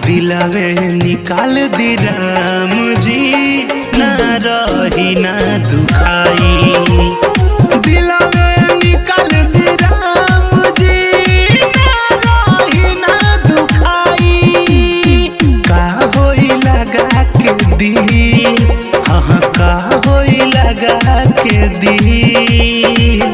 दिलवे निकाल दी राम जी, ना रही ना दुखाई। दिलवे निकाल दी राम जी, ना रही ना दुखाई। का होई लगा के दिल, हाँ का होई लगा के दिल।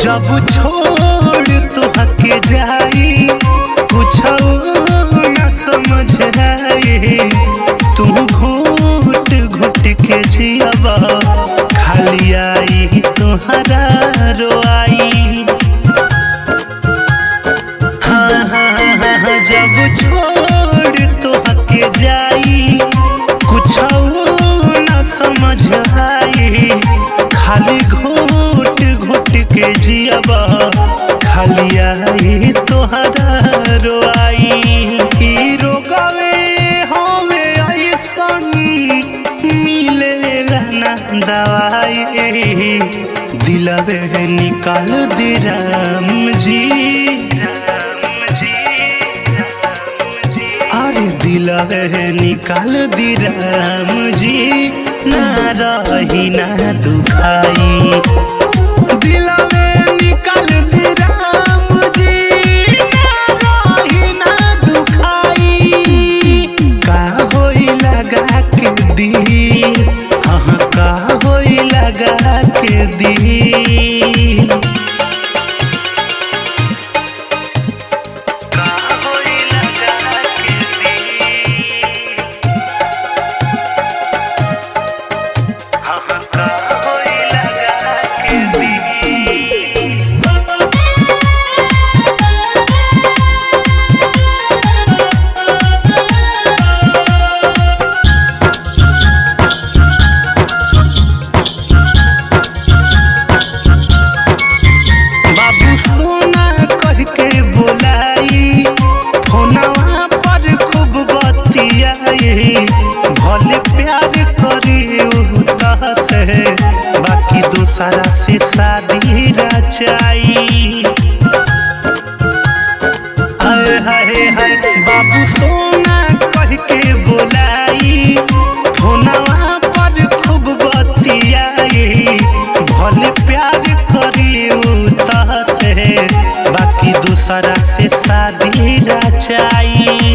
जब छोड़ तो हके जाई, कुछ न समझ आई। तू घुट घुट के जियाबा, खाली आई तुहरा रोआई। हाँ हाँ हाँ, जब छोड़ तो हके जाई, कुछ न समझ आई। खाली घुट घुट के जियाबा, खाली आई तोहरा रोआई। ई रोगवे हवे ऐसन, मिलेला ना दवाई। दिलवे निकाल दी राम जी, अरे दिलवे निकाल दी राम जी, ना रही ना दुखाई। दिलवे निकाल दी राम जी, ना रही ना दुखाई। का होई लगा के दिल, हाँ का होई लगा के दिल। भले प्यार करी से, बाकी दूसरा से शादी